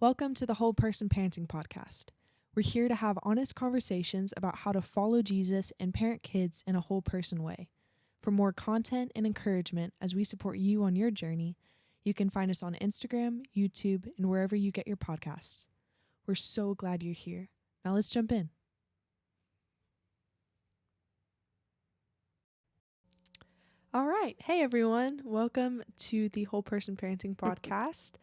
Welcome to the Whole Person Parenting Podcast. We're here to have honest conversations about how to follow Jesus and parent kids in a whole person way. For more content and encouragement as we support you on your journey, you can find us on Instagram, YouTube, and wherever you get your podcasts. We're so glad you're here. Now let's jump in. All right. Hey, everyone. Welcome to the Whole Person Parenting Podcast.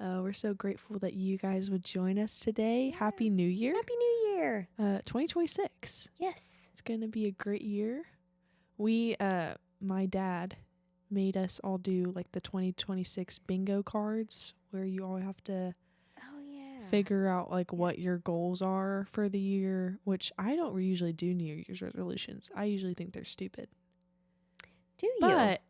We're so grateful that you guys would join us today. Yeah. Happy New Year. Happy New Year. 2026. Yes. It's going to be a great year. My dad made us all do like the 2026 bingo cards where you all have to figure out like what your goals are for the year, which I don't usually do New Year's resolutions. I usually think they're stupid. Do you? But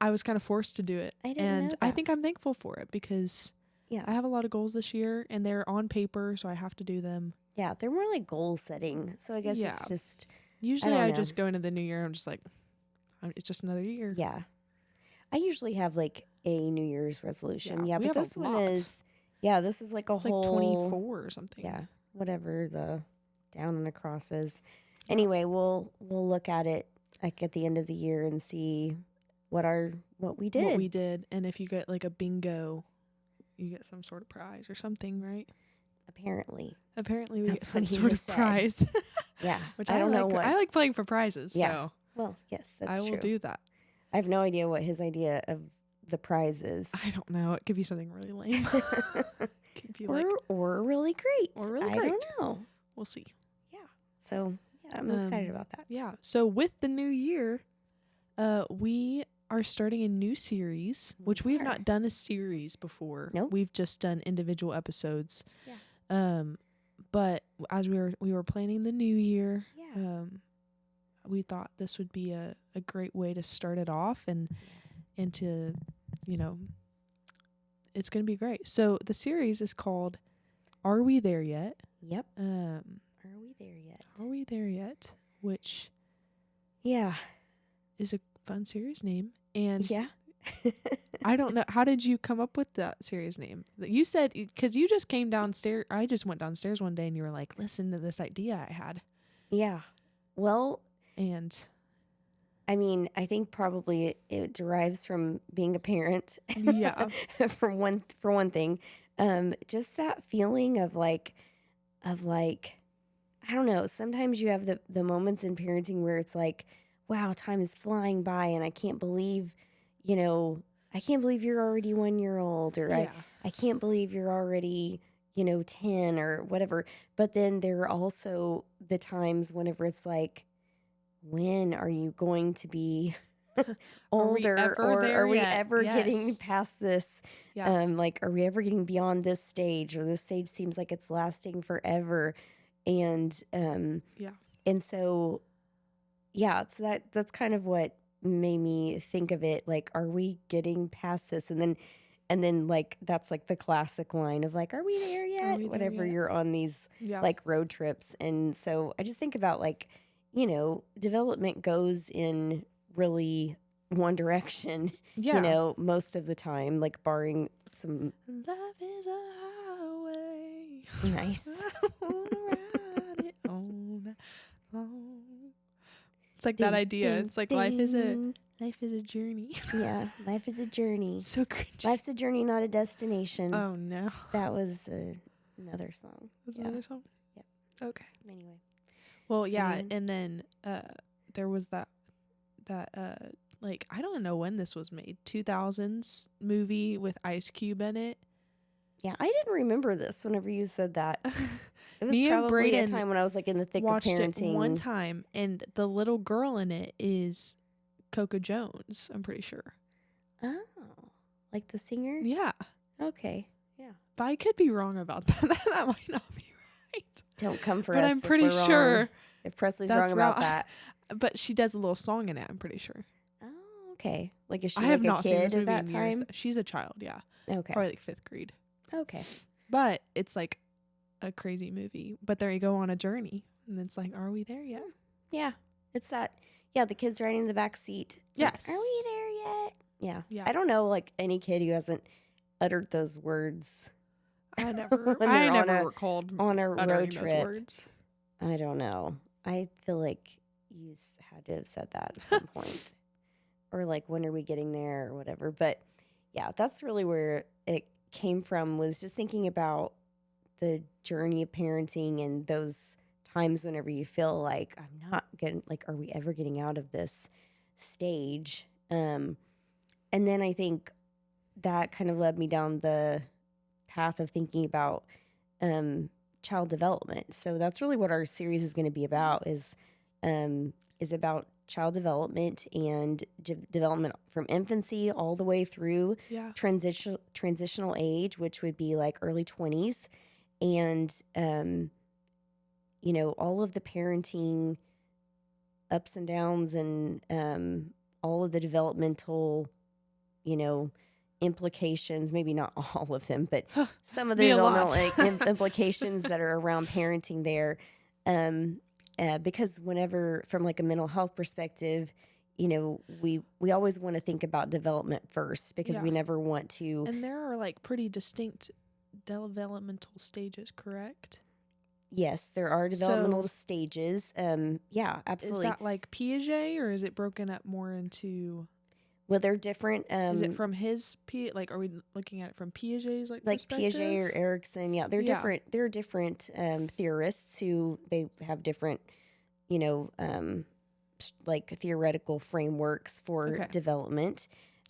I was kind of forced to do it. I didn't know that. I think I'm thankful for it because I have a lot of goals this year and they're on paper, so I have to do them. Yeah, they're more like goal setting. So I guess it's just... Usually I just go into the new year and I'm just like, it's just another year. Yeah. I usually have like a New Year's resolution. Yeah, but this one is... Yeah, this is like it's whole... like 24 or something. Yeah, whatever the down and across is. Anyway, we'll look at it like at the end of the year and see what we did. And if you get like a bingo, you get some sort of prize or something, right? Apparently we get some sort of prize. Yeah. Which I don't know what. I like playing for prizes. Yeah. So well, yes, that's true. I will do that. I have no idea what his idea of the prize is. I don't know. It could be something really lame. Could be or really great. I don't know. We'll see. Yeah. So I'm excited about that. Yeah. So with the new year, we are starting a new series, which we have not done a series before. Nope. We've just done individual episodes. Yeah. But as we were planning the new year, we thought this would be a great way to start it off and to, it's going to be great. So the series is called Are We There Yet? Yep. Are We There Yet? Are We There Yet? Which is a fun series name. And I don't know. How did you come up with that series name? You said, because you just came downstairs. I just went downstairs one day and you were like, listen to this idea I had. Yeah. Well. And I mean, I think probably it derives from being a parent. Yeah. for one thing. Just that feeling of like, I don't know. Sometimes you have the moments in parenting where it's like, wow, time is flying by and I can't believe, you're already 1 year old or I can't believe you're already, 10 or whatever. But then there are also the times whenever it's like, when are you going to be older are we ever getting past this? Yeah. Are we ever getting beyond this stage or this stage seems like it's lasting forever? And, and so, so that's kind of what made me think of it. Like, are we getting past this? And then like, that's like the classic line of like, are we there yet? Whatever you're on these like road trips. And so I just think about like, development goes in really one direction, most of the time, like barring some. Life is a highway. Nice. Ride it on. It's like that idea. It's like life is a journey. Yeah, life is a journey. So cringy. Life's a journey, not a destination. Oh no, that was another song. Was another song? Yep. Okay. Anyway. Well, and then there was that like I don't know when this was made, 2000s movie with Ice Cube in it. Yeah, I didn't remember this whenever you said that. It was Me probably and a time when I was like in the thick of parenting. Watched it one time, and the little girl in it is Coco Jones, I'm pretty sure. Oh, like the singer? Yeah. Okay. Yeah. But I could be wrong about that. That might not be right. Don't come for us. But I'm pretty sure if Presley's wrong about that. But she does a little song in it, I'm pretty sure. Oh, okay. Like is she I have like not a seen this kid movie at that in years. time? She's a child, yeah. Okay. Probably like 5th grade. Okay. But it's like a crazy movie. But there you go on a journey. And it's like, are we there yet? Yeah. It's that. Yeah, the kid's riding in the back seat. Yes. Like, are we there yet? Yeah. Yeah. I don't know like any kid who hasn't uttered those words I never when they're recalled on a uttering road those trip. words. I don't know. I feel like you had to have said that at some point. Or like, when are we getting there or whatever. But yeah, that's really where it came from, was just thinking about the journey of parenting and those times whenever you feel like, I'm not getting, like, are we ever getting out of this stage? And then I think that kind of led me down the path of thinking about child development. So that's really what our series is going to be about, is about child development and development from infancy all the way through transitional age, which would be like early 20s. And, all of the parenting ups and downs and all of the developmental, implications, maybe not all of them, but some of the developmental implications that are around parenting there. Because whenever, from like a mental health perspective, we always want to think about development first, because we never want to. And there are like pretty distinct developmental stages, correct? Yes, there are developmental stages. Yeah, absolutely. Is that like Piaget, or is it broken up more into? Well, they're different. Is it from his like? Are we looking at it from Piaget's like Piaget or Erickson? Yeah, they're different. They're different theorists who they have different, like theoretical frameworks for development.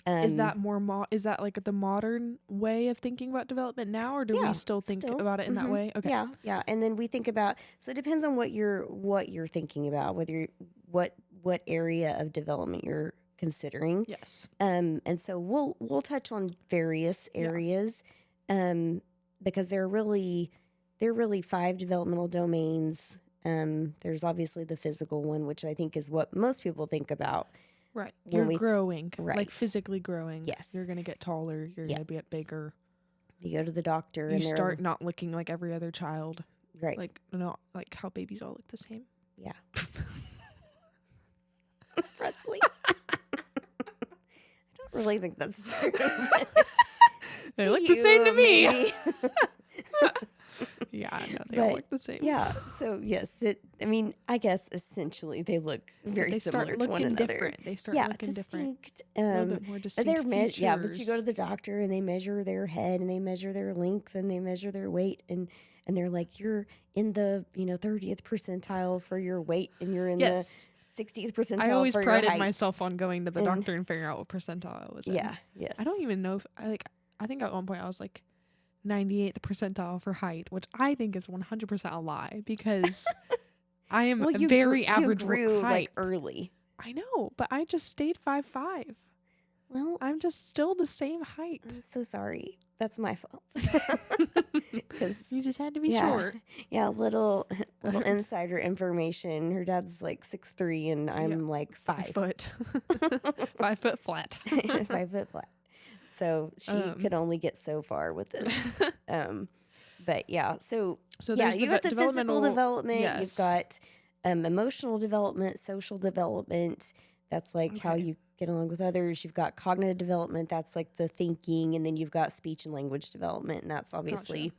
Is that more? Is that like the modern way of thinking about development now, or do we still think about it in that way? Okay. Yeah. And then we think about. So it depends on what you're thinking about, whether what area of development you're considering. Yes. And so we'll touch on various areas, because there are really 5 developmental domains. There's obviously the physical one, which I think is what most people think about. Right. You're growing, like physically growing. Yes. You're going to get taller. You're going to get bigger. You go to the doctor. You start not looking like every other child. Right. Like, like how babies all look the same. Yeah. Presley. I don't really think that's true. They look the same to me. Yeah, no, they all look the same. Yeah, so yes, I guess essentially they look very similar to one another. Different. They start looking distinct, different. A little bit more distinct features. Yeah, but you go to the doctor and they measure their head and they measure their length and they measure their weight, and they're like, you're in the 30th percentile for your weight, and you're in the 60th percentile for your height. I always prided myself on going to the doctor and figuring out what percentile I was in. Yeah, yes. I don't even know if I think at one point I was like 98th percentile for height, which I think is 100% a lie, because I am very average you grew height. Like early. I know, but I just stayed 5'5". Well, I'm just still the same height. I'm so sorry. That's my fault. Because you just had to be short. Yeah, little insider information. Her dad's like 6'3", and I'm like 5 foot. 5 foot flat. 5 foot flat. So she could only get so far with this. But yeah, so there's you got the physical development. Yes. You've got emotional development, social development. That's like how you get along with others. You've got cognitive development. That's like the thinking. And then you've got speech and language development. And that's obviously,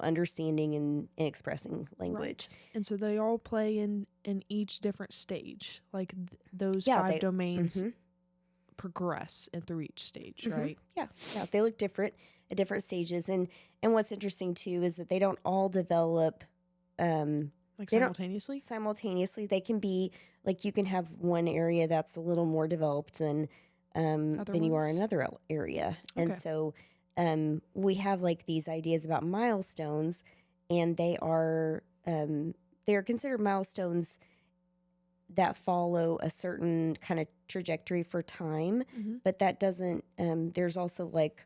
understanding and expressing language. Right. And so they all play in each different stage. Like those 5 domains progress through each stage, right? Yeah. They look different at different stages. And what's interesting too is that they don't all develop like simultaneously. Simultaneously, they can be like, you can have one area that's a little more developed than you are in another area. And so we have like these ideas about milestones, and they are considered milestones that follow a certain kind of trajectory for time, but that doesn't, there's also like,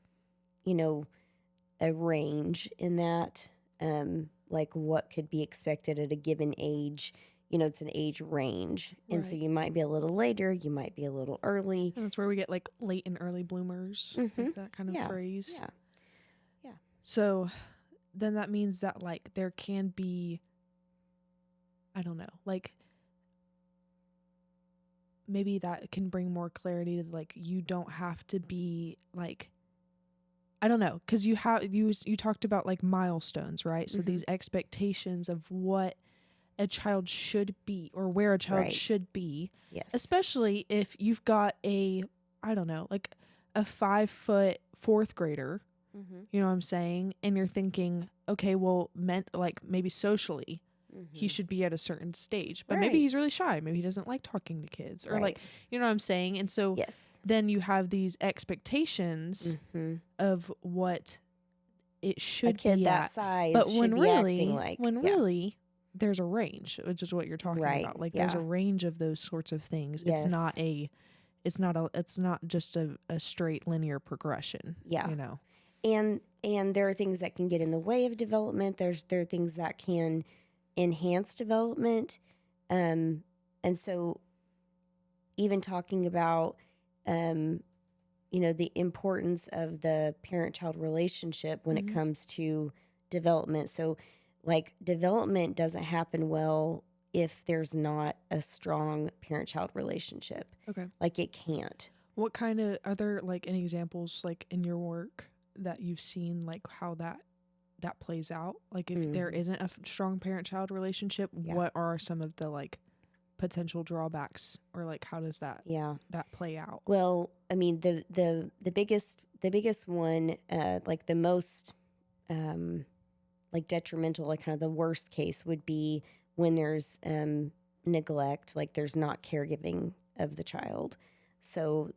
a range in that, like what could be expected at a given age. It's an age range. And so you might be a little later, you might be a little early. And that's where we get like late and early bloomers, like that kind of phrase. Yeah. So then that means that like there can be, I don't know, like maybe that can bring more clarity to like, you don't have to be like I don't know, because you talked about like milestones, right? So Mm-hmm. these expectations of what a child should be or where a child Right. should be, Yes. especially if you've got I don't know, like a 5-foot fourth grader, Mm-hmm. you know what I'm saying? And you're thinking, okay, well, like maybe socially, he should be at a certain stage, but maybe Right. he's really shy. Maybe he doesn't like talking to kids, or Right. like, you know what I'm saying? And so Yes. then you have these expectations of what it A should kid be that at, size but should when be acting like. really there's a range, which is what you're talking Right. about. Like Yeah. there's a range of those sorts of things. Yes. It's not just a straight linear progression. Yeah. You know. And there are things that can get in the way of development. There are things that can enhance development. And so even talking about the importance of the parent-child relationship when it comes to development. So like development doesn't happen well if there's not a strong parent-child relationship. Okay. Like it can't. What kind of, are there like any examples like in your work that you've seen like how that plays out? Like if there isn't a strong parent-child relationship, what are some of the like potential drawbacks, or like how does that play out? Well, I mean the biggest one, like the most like detrimental, like kind of the worst case would be when there's neglect, like there's not caregiving of the child. So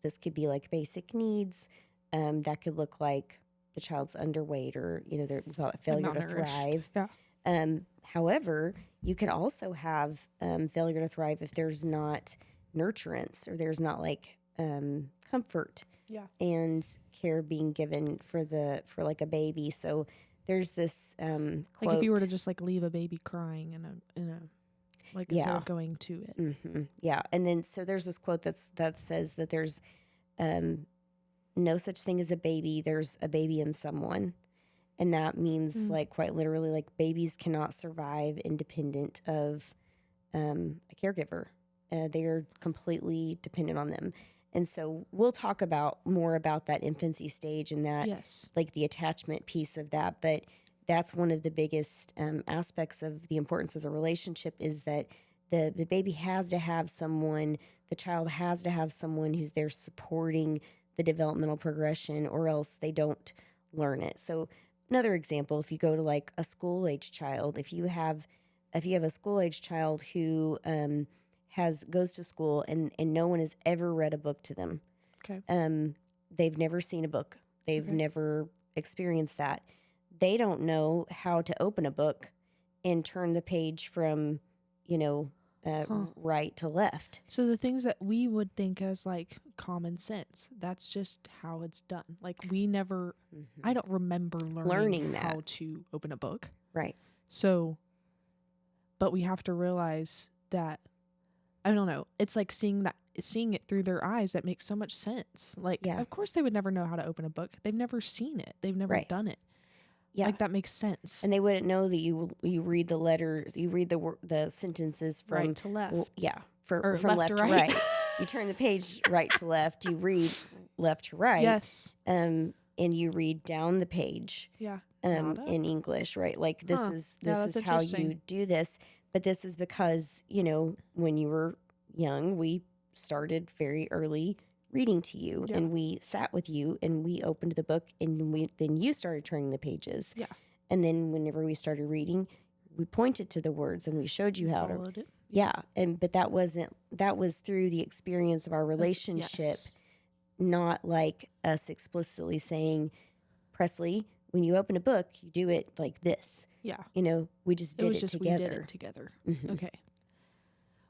this could be like basic needs, that could look like the child's underweight, or we call it failure to thrive. Yeah. However, you can also have failure to thrive if there's not nurturance, or there's not like comfort and care being given for like a baby. So there's this quote, like if you were to just like leave a baby crying in a like instead of going to it. Yeah. And then so there's this quote that says that there's no such thing as a baby, there's a baby in someone. And that means like quite literally, like babies cannot survive independent of a caregiver. They are completely dependent on them. And so we'll talk more about that infancy stage and that, like the attachment piece of that. But that's one of the biggest aspects of the importance of the relationship, is that the baby has to have someone, the child has to have someone who's there supporting the developmental progression, or else they don't learn it. So another example, if you go to like a school-age child, if you have a school-age child who goes to school and no one has ever read a book to them. Okay. They've never seen a book. They've never experienced that. They don't know how to open a book and turn the page from, right to left. So the things that we would think as like common sense, that's just how it's done. Like we never, I don't remember learning how to open a book. Right. So, but we have to realize that, I don't know, it's like seeing it through their eyes that makes so much sense. Like, of course they would never know how to open a book. They've never seen it. They've never done it. Yeah. Like that makes sense. And they wouldn't know that you read the letters, you read the sentences from right to left. From left to right. You turn the page right to left, you read left to right. Yes. And you read down the page. Yeah. In English, right? Like this is how you do this. But this is because, when you were young, we started very early reading to you, and we sat with you and we opened the book, and then you started turning the pages. Yeah. And then whenever we started reading, we pointed to the words and we showed you how Followed to. It. Yeah. But that was through the experience of our relationship, not like us explicitly saying, Presley, when you open a book, you do it like this. Yeah. We just did it together. We did it together. Okay.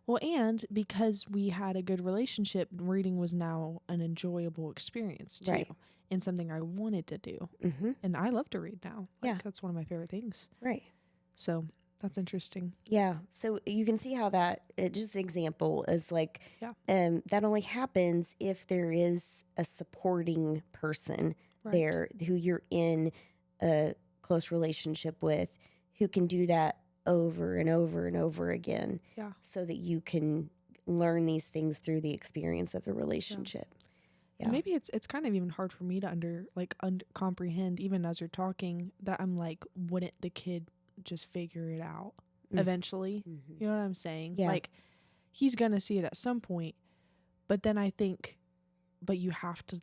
Well, and because we had a good relationship, reading was now an enjoyable experience too. Right. And something I wanted to do. And I love to read now. That's one of my favorite things. Right. So that's interesting. Yeah. So you can see how that, just an example is like, that only happens if there is a supporting person there who you're in a close relationship with, who can do that over and over and over again, so that you can learn these things through the experience of the relationship. And maybe it's kind of even hard for me to comprehend, even as you're talking, that I'm like, wouldn't the kid just figure it out eventually? You know what I'm saying? Yeah. Like, he's gonna see it at some point, but then I think, but you have to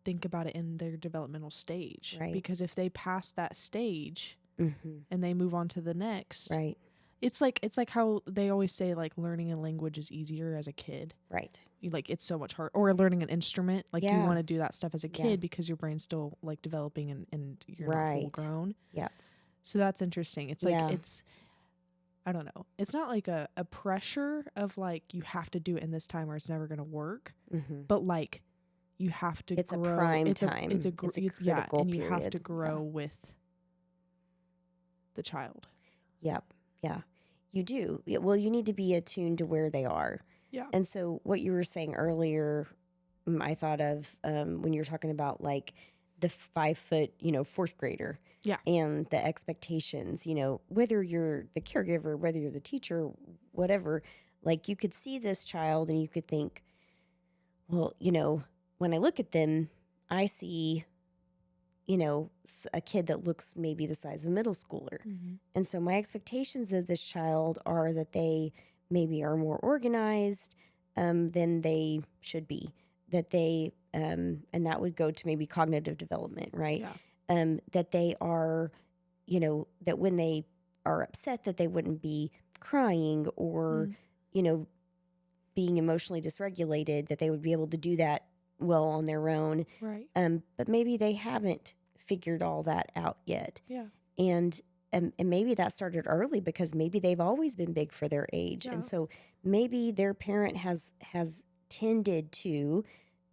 think about it in their developmental stage, Right. Because if they pass that stage and they move on to the next, right. It's like how they always say, like, learning a language is easier as a kid. Right. Like, it's so much harder. Or learning an instrument. Like, you want to do that stuff as a kid because your brain's still, like, developing and you're not full grown. Yeah. So that's interesting. It's like, I don't know. It's not like a pressure of, like, you have to do it in this time or it's never going to work. But, like, you have to it's grow. A prime time. It's a critical and you period. have to grow with the child. Yep. Yeah, you do. Well, you need to be attuned to where they are. Yeah. And so what you were saying earlier, I thought of when you were talking about, like, the 5 foot, fourth grader. Yeah. And the expectations, whether you're the caregiver, whether you're the teacher, whatever, like, you could see this child and you could think, well, when I look at them, I see, a kid that looks maybe the size of a middle schooler. And so my expectations of this child are that they maybe are more organized than they should be, that they, and that would go to maybe cognitive development, right? Yeah. That they are, that when they are upset, that they wouldn't be crying or, being emotionally dysregulated, that they would be able to do that well on their own. Right. But maybe they haven't figured all that out yet. Yeah. And maybe that started early because maybe they've always been big for their age. Yeah. And so maybe their parent has tended to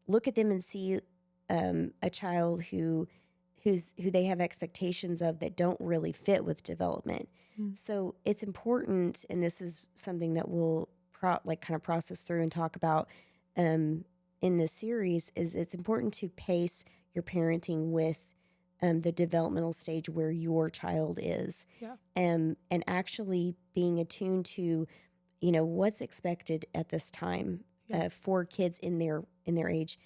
look at them and see a child who they have expectations of that don't really fit with development. So it's important, and this is something that we'll kind of process through and talk about in this series, is it's important to pace your parenting with the developmental stage where your child is. Yeah. And actually being attuned to, what's expected at this time for kids in their age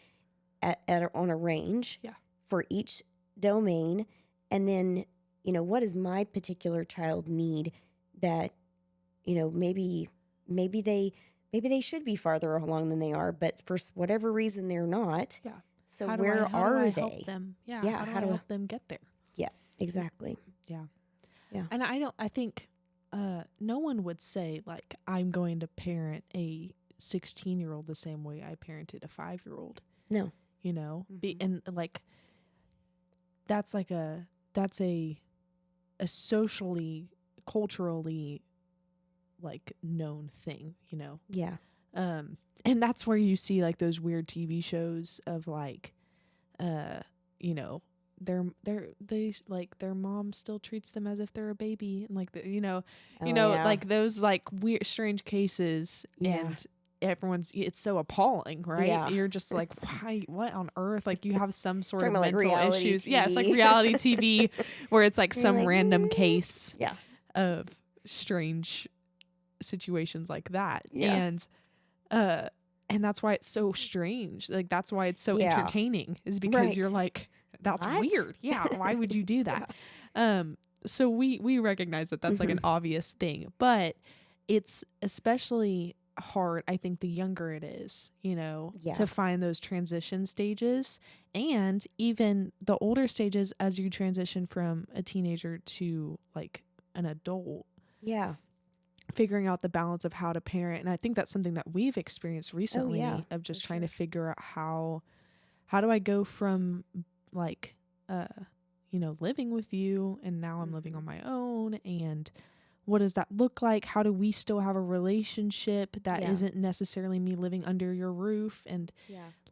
on a range for each domain. And then, what does my particular child need that, maybe they should be farther along than they are, but for whatever reason they're not. Yeah. So how where do are I they? help them? Yeah. Yeah. How do I help them get there? Yeah, exactly. Yeah. Yeah. And I think no one would say, like, I'm going to parent a 16-year-old the same way I parented a 5-year-old. No. And like, that's a socially, culturally, like, known thing, Yeah. And that's where you see, like, those weird TV shows of, like, their mom still treats them as if they're a baby, and, like, like those, like, weird, strange cases, and it's so appalling, right? Yeah. You're just like, why? What on earth? Like, you have some sort of Like mental reality issues. TV. Yeah, it's like reality TV where it's like You're some like, random case Yeah. of strange situations like that. Yeah. And that's why it's so strange. Like, that's why it's so Yeah. entertaining, is because Right. you're like, that's What? weird. Yeah. Why would you do that? So we recognize that that's like an obvious thing, but it's especially hard, I think, the younger it is, to find those transition stages, and even the older stages as you transition from a teenager to, like, an adult. Yeah. Figuring out the balance of how to parent. And I think that's something that we've experienced recently, of just trying to figure out how do I go from, like, living with you, and now I'm living on my own, and what does that look like? How do we still have a relationship that isn't necessarily me living under your roof? And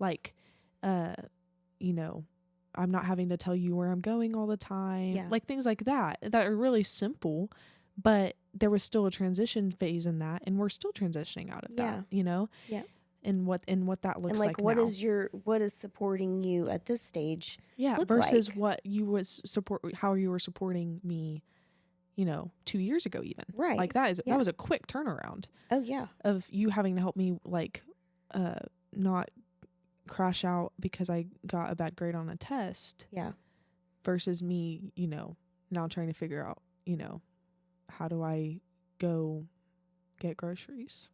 like, I'm not having to tell you where I'm going all the time. Like, things like that are really simple, but there was still a transition phase in that, and we're still transitioning out of that, Yeah. and what that looks And like now. what is supporting you at this stage? Versus like? what you was how you were supporting me, 2 years ago, even. Right. Like, that was a quick turnaround. Oh yeah. Of you having to help me, like, not crash out because I got a bad grade on a test. Yeah. Versus me, now trying to figure out, how do I go get groceries?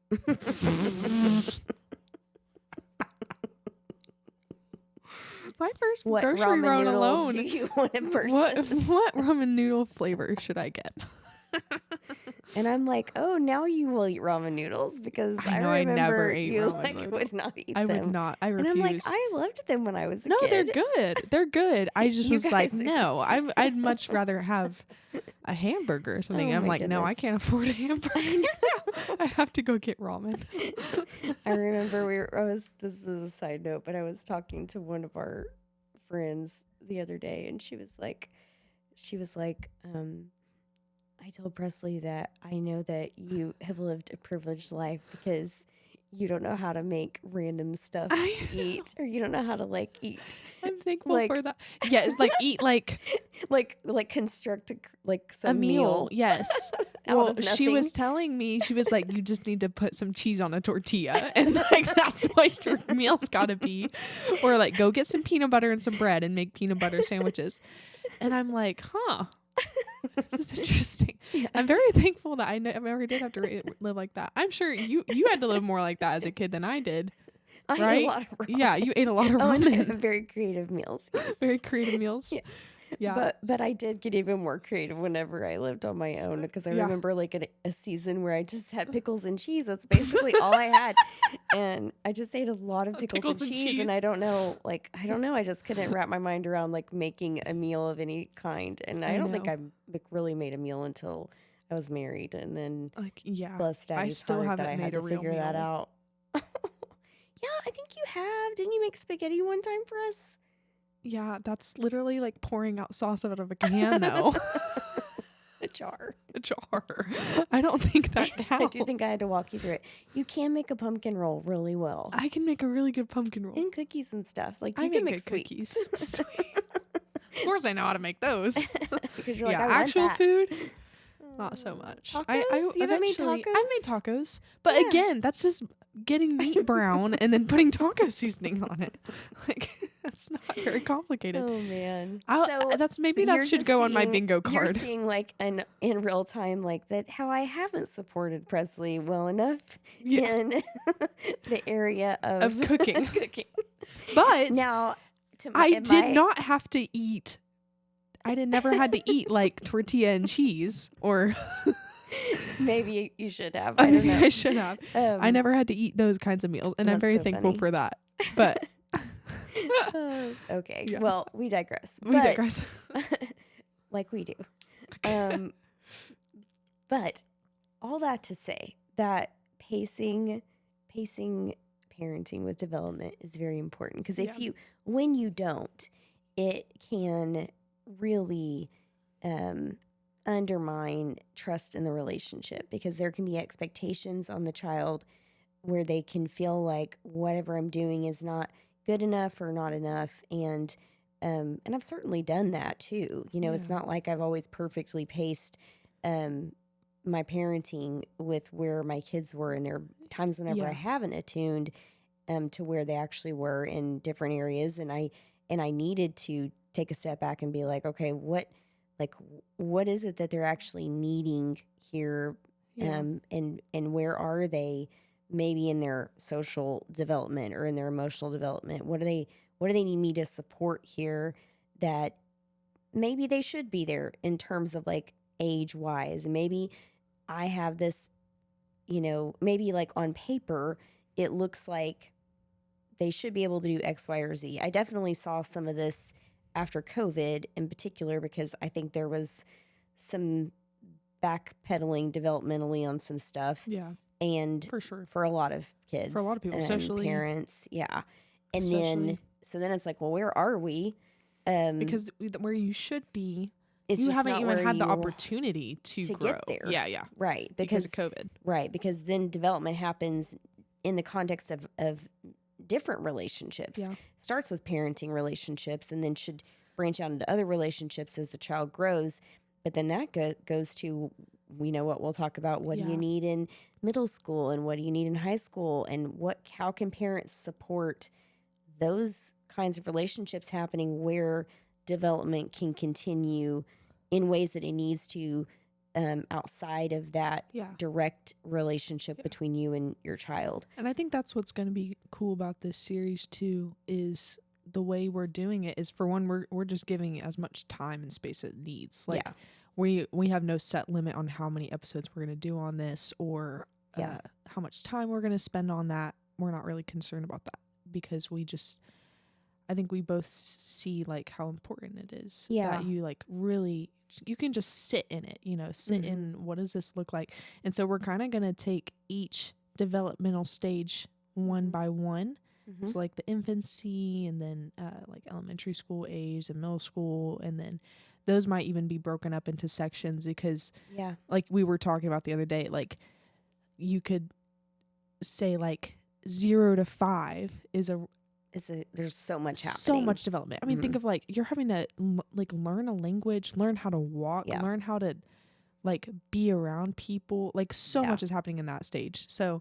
My first grocery run alone. Do you want to purchase? What ramen noodle flavor should I get? And I'm like, oh, now you will eat ramen noodles because I remember I never ate you ramen noodles. would not eat them. I would not. I refused. And I'm like, I loved them when I was a kid. No, they're good. They're good. I just was like, no, I'd much rather have a hamburger or something. Oh I'm like, goodness. no, I can't afford a hamburger. I have to go get ramen. I remember this is a side note, but I was talking to one of our friends the other day, and she was like, I told Presley that I know that you have lived a privileged life because you don't know how to make random stuff to eat, or you don't know how to eat. I'm thankful for that. Yeah, it's eat construct some a meal. Yes. Well, she was telling me, she was like, you just need to put some cheese on a tortilla, and that's what your meal's got to be, or go get some peanut butter and some bread and make peanut butter sandwiches. And I'm like, huh. This is interesting. Yeah. I'm very thankful that I never did have to live like that. I'm sure you had to live more like that as a kid than I did. I right? ate a lot of ramen. Yeah, you ate a lot of ramen. Very creative meals. Yes. Very creative meals. Yes. Yeah. But I did get even more creative whenever I lived on my own, because I remember a season where I just had pickles and cheese. That's basically all I had. And I just ate a lot of pickles and cheese. And I don't know. I just couldn't wrap my mind around making a meal of any kind. And I don't think I really made a meal until I was married. And then bless Daddy's heart that I had to figure that out. Yeah, I think you have. Didn't you make spaghetti one time for us? Yeah, that's literally pouring out sauce out of a can, though. A jar. I don't think that counts. I do think I had to walk you through it. You can make a pumpkin roll really well. I can make a really good pumpkin roll. And cookies and stuff. You I can make cookies. Of course I know how to make those. Because you're I want that. Food, not so much. Tacos? You haven't made tacos? I made tacos. But again, that's just getting meat brown and then putting taco seasoning on it. That's not very complicated. Oh man. That should go on my bingo card. You're seeing in real time that how I haven't supported Presley well enough in the area of cooking. But now I did not have to eat. I never had to eat tortilla and cheese, or maybe you should have. I don't know. I should have. I never had to eat those kinds of meals, and I'm very thankful for that. But okay, well, we digress. Like we do. But all that to say that pacing parenting with development is very important, because when you don't, it can really undermine trust in the relationship, because there can be expectations on the child where they can feel like whatever I'm doing is not good enough or not enough. And I've certainly done that too. It's not like I've always perfectly paced my parenting with where my kids were. And there are times whenever I haven't attuned to where they actually were in different areas. And I needed to take a step back and be like, okay, what is it that they're actually needing here? And where are they maybe in their social development or in their emotional development? What do they need me to support here that maybe they should be there in terms of age wise? And maybe I have this, maybe on paper, it looks like they should be able to do X, Y, or Z. I definitely saw some of this after COVID in particular, because I think there was some backpedaling developmentally on some stuff. Yeah. And for sure. For a lot of kids. For a lot of people, socially. Parents. Yeah. And then it's well, where are we? Because where you should be, you haven't even had the opportunity to grow. Get there. Yeah. Right. Because of COVID. Right. Because then development happens in the context of different relationships. Yeah. Starts with parenting relationships and then should branch out into other relationships as the child grows. But then that goes to, what we'll talk about. What do you need in middle school, and what do you need in high school, and how can parents support those kinds of relationships happening where development can continue in ways that it needs to, outside of that direct relationship between you and your child. And I think that's what's going to be cool about this series too, is the way we're doing it is, for one, we're just giving it as much time and space it needs. Like we have no set limit on how many episodes we're going to do on this, or how much time we're going to spend on that. We're not really concerned about that, because I think we both see like how important it is that you like really, you can just sit in it, sit in what does this look like. And so we're kind of going to take each developmental stage one by one. So like the infancy, and then like elementary school age and middle school, and then those might even be broken up into sections, because like we were talking about the other day, like you could say like 0 to 5 is there's so much happening. So much development. I mean, think of like you're having to like learn a language, learn how to walk, learn how to like be around people. Like so much is happening in that stage. So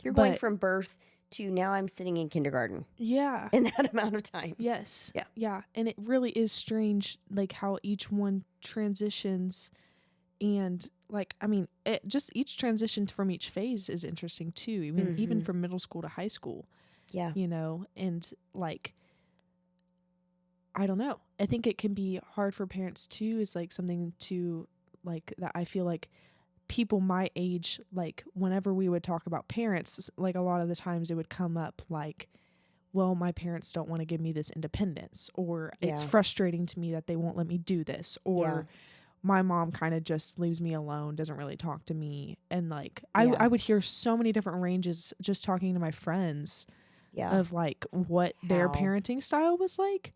you're going from birth to now I'm sitting in kindergarten. Yeah. In that amount of time. Yes. Yeah. Yeah. And it really is strange, like how each one transitions, and like, I mean, it just each transition from each phase is interesting too. Even from middle school to high school. Yeah. And like, I don't know. I think it can be hard for parents too, is like something to like that I feel like people my age, like whenever we would talk about parents, like a lot of the times it would come up like, well, my parents don't want to give me this independence, or it's frustrating to me that they won't let me do this, or my mom kind of just leaves me alone, doesn't really talk to me. And like, I would hear so many different ranges just talking to my friends of like what their parenting style was like.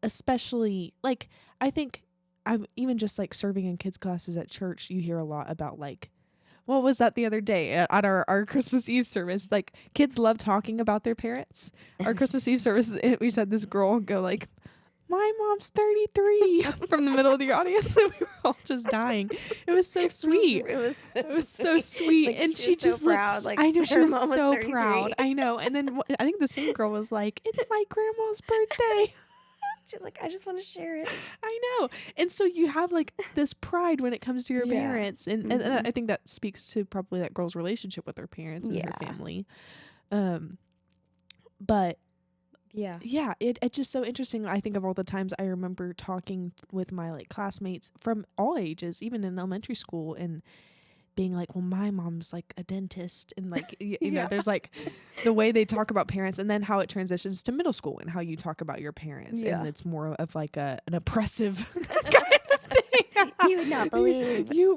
Especially like, I think I'm even just like serving in kids classes at church, you hear a lot about like, what was that the other day at our Christmas Eve service? Like kids love talking about their parents. Our Christmas Eve service, we just had this girl go like, my mom's 33 from the middle of the audience, and we were all just dying. It was so sweet. It was so sweet. Like, and she just proud. Looked, like, I know, she was so 33. proud. I know. And then I think the same girl was like, it's my grandma's birthday. She's like, I just want to share it. I know. And so you have like this pride when it comes to your parents. And I think that speaks to probably that girl's relationship with her parents and her family. But it's just so interesting. I think of all the times I remember talking with my like classmates from all ages, even in elementary school, and being like, well, my mom's like a dentist, and like you know, there's like the way they talk about parents, and then how it transitions to middle school and how you talk about your parents, and it's more of like an oppressive kind of thing. You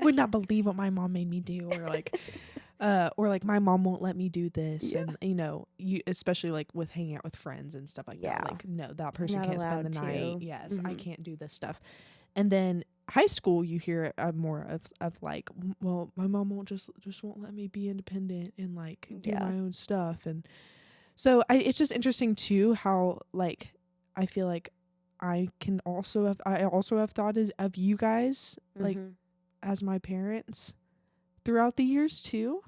would not believe what my mom made me do, or like my mom won't let me do this, and you especially like with hanging out with friends and stuff like that, like no, that person can't spend the night. Yes, I can't do this stuff. And then high school, you hear more of like, well, my mom won't just won't let me be independent and like do my own stuff. And so it's just interesting too how like I feel like I also have thought of you guys like as my parents throughout the years too.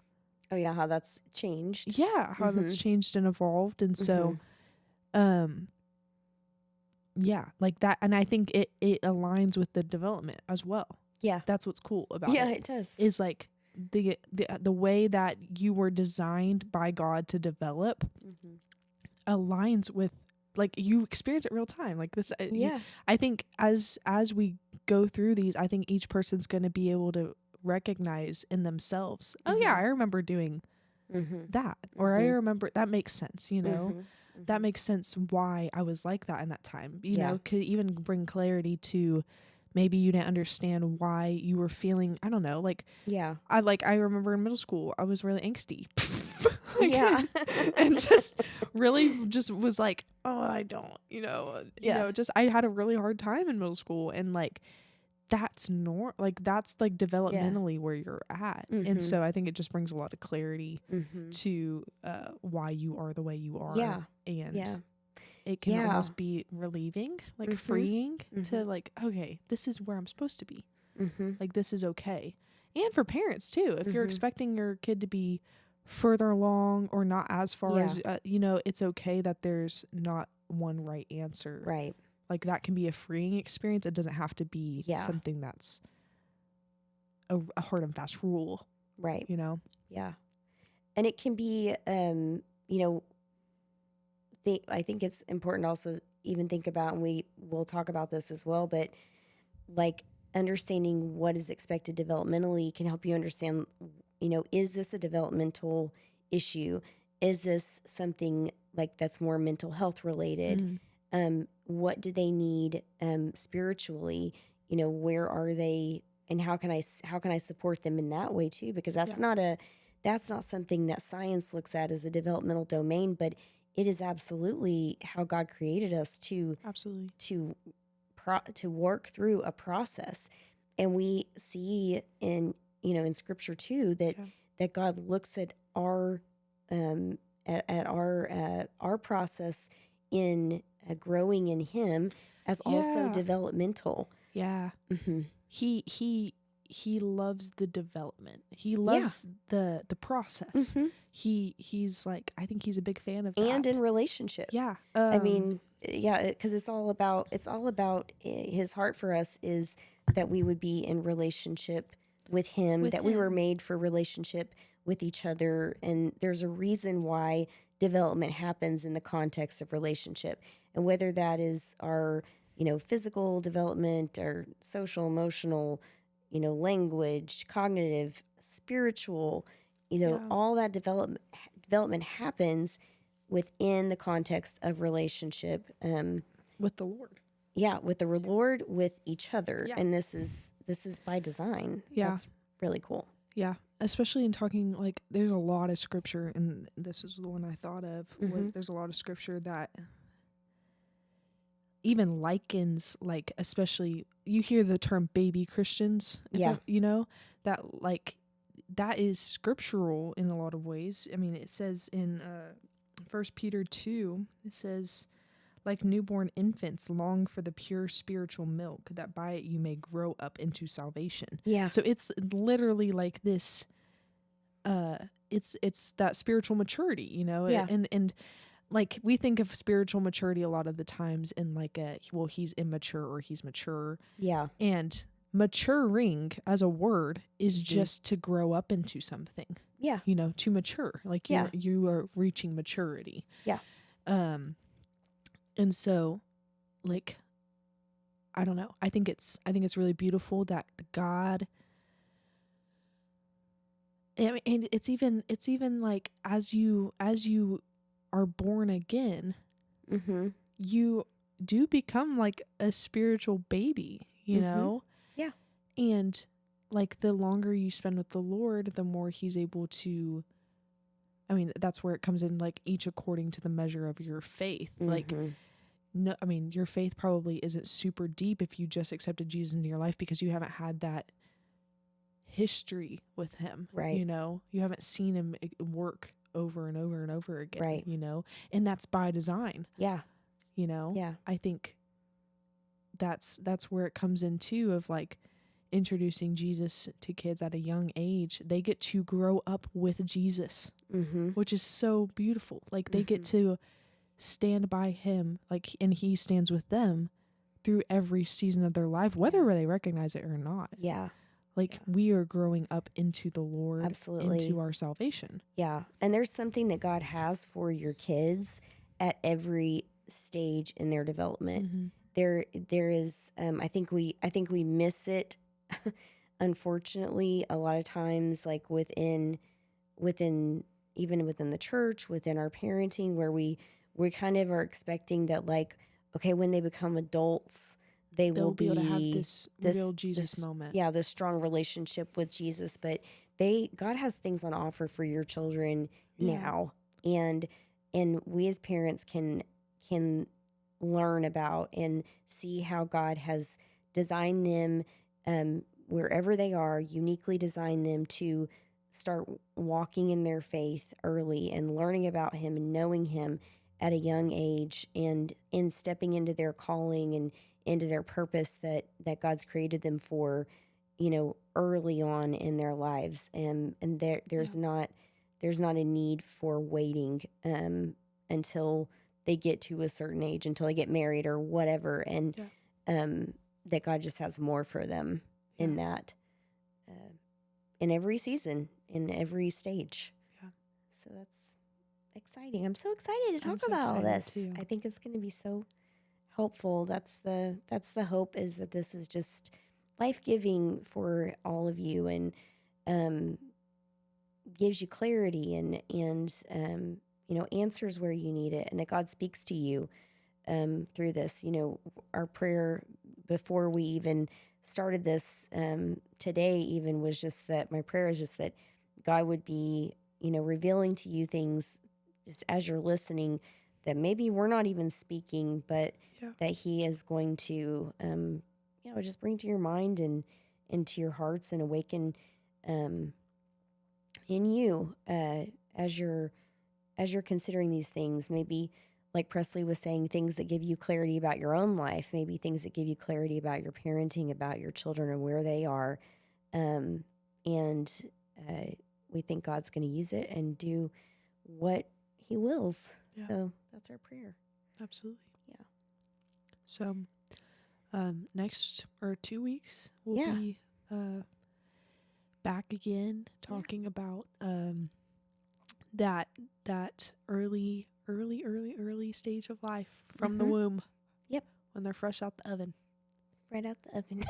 Oh yeah, how that's changed. Yeah, how that's changed and evolved. And so yeah, like that. And I think it aligns with the development as well. Yeah. That's what's cool about it. Yeah, it does. Is like the way that you were designed by God to develop aligns with, like, you experience it real time. Like this. I think as we go through these, I think each person's going to be able to recognize in themselves, oh yeah, I remember doing that. Or I remember that makes sense, that makes sense why I was like that in that time. You know, could even bring clarity to maybe you didn't understand why you were feeling, I don't know, like, I remember in middle school, I was really angsty. And just really just was like, oh, I don't, just, I had a really hard time in middle school, and like, that's that's like developmentally where you're at. And so I think it just brings a lot of clarity to why you are the way you are. And it can almost be relieving, like freeing to like, okay, this is where I'm supposed to be. Like, this is okay. And for parents too, if you're expecting your kid to be further along or not as far Yeah. as, you know, it's okay that there's not one right answer. Right. Like that can be a freeing experience. It doesn't have to be Yeah. something that's a hard and fast rule, Right. you know? Yeah. And it can be, you know, I think it's important also even think about, and we'll talk about this as well, but like understanding what is expected developmentally can help you understand, you know, is this a developmental issue? Is this something like that's more mental health related? What do they need spiritually? You know, where are they, and how can I support them in that way too? Because that's not something that science looks at as a developmental domain, but it is absolutely how God created us to work through a process. And we see in, you know, in scripture too, that God looks at our our process in growing in him as also developmental. Yeah. Mm-hmm. He loves the development. He loves the process. Mm-hmm. He's like, I think he's a big fan of that. And in relationship. Yeah. I mean, yeah, because it's all about his heart for us is that we would be in relationship with him, we were made for relationship with each other. And there's a reason why development happens in the context of relationship. And whether that is our, you know, physical development or social, emotional, you know, language, cognitive, spiritual, you know, all that development happens within the context of relationship with the Lord. Yeah, with the Lord, with each other. Yeah. And this is by design. Yeah. That's really cool. Yeah. Especially in talking, like, there's a lot of scripture, and this is the one I thought of. Mm-hmm. There's a lot of scripture that even likens, like, especially, you hear the term baby Christians. Yeah. You know, that, like, that is scriptural in a lot of ways. I mean, it says in 1 Peter 2, it says, like newborn infants long for the pure spiritual milk, that by it you may grow up into salvation. Yeah. So it's literally like this, it's that spiritual maturity, you know? Yeah. And like we think of spiritual maturity a lot of the times in like he's immature or he's mature. Yeah. And maturing as a word is just to grow up into something. Yeah. You know, to mature. Like you are reaching maturity. Yeah. And so, like, I don't know. I think it's really beautiful that God. I mean, and it's even like as you are born again, you do become like a spiritual baby, you know? Yeah. And like the longer you spend with the Lord, the more He's able to. I mean, that's where it comes in, like each according to the measure of your faith. Like, no, I mean, your faith probably isn't super deep if you just accepted Jesus into your life because you haven't had that history with him. Right. You know, you haven't seen him work over and over and over again. Right. You know, and that's by design. Yeah. You know. Yeah. I think that's where it comes in too, of like introducing Jesus to kids at a young age. They get to grow up with Jesus, which is so beautiful. Like they get to stand by him, like, and he stands with them through every season of their life, whether they recognize it or not. Yeah. Like we are growing up into the Lord, absolutely, into our salvation. Yeah. And there's something that God has for your kids at every stage in their development. There is, I think we miss it. Unfortunately, a lot of times, like within even within the church, within our parenting, where we kind of are expecting that, like, okay, when they become adults, they'll be able to have this real Jesus moment. Yeah, this strong relationship with Jesus. But God has things on offer for your children now, and we as parents can learn about and see how God has designed them, wherever they are, uniquely designed them to start walking in their faith early and learning about him and knowing him at a young age, and in stepping into their calling and into their purpose that God's created them for, you know, early on in their lives. And there's there's not a need for waiting until they get to a certain age, until they get married or whatever, and that God just has more for them in that, in every season, in every stage. Yeah. So that's exciting. I'm so excited to talk about all this. Too. I think it's going to be so helpful. That's the hope, is that this is just life-giving for all of you, and gives you clarity and answers where you need it, and that God speaks to you through this. Our prayer before we even started this today even was just that my prayer is just that God would be, revealing to you things just as you're listening that maybe we're not even speaking, but that He is going to, just bring to your mind and into your hearts and awaken in you as you're considering these things. Maybe, like Presley was saying, things that give you clarity about your own life, maybe things that give you clarity about your parenting, about your children and where they are. And we think God's going to use it and do what He wills. Yeah. So that's our prayer. Absolutely. Yeah. So next 2 weeks, we'll be back again talking about that early stage of life from the womb. Yep. When they're fresh out the oven. Right out the oven.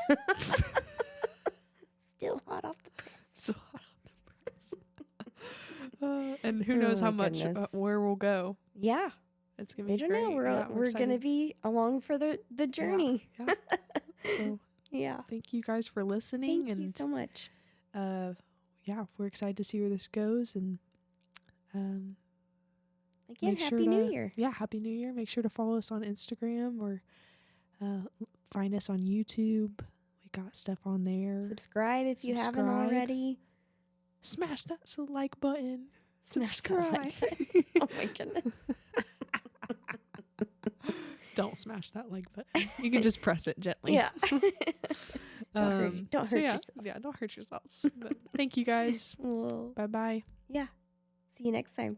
Still hot off the press. Still hot off the press. And who knows how much where we'll go. Yeah. It's going to be great. I don't know. We're going to be along for the journey. Yeah. So thank you guys for listening. Thank you so much. We're excited to see where this goes, and again, Happy New Year. Yeah, Happy New Year. Make sure to follow us on Instagram or find us on YouTube. We got stuff on there. Subscribe if you haven't already. Smash that like button. Subscribe. Like button. Oh my goodness. Don't smash that like button. You can just press it gently. Yeah. Don't hurt yourself. Yeah, don't hurt yourselves. But thank you guys. Well, bye-bye. Yeah. See you next time.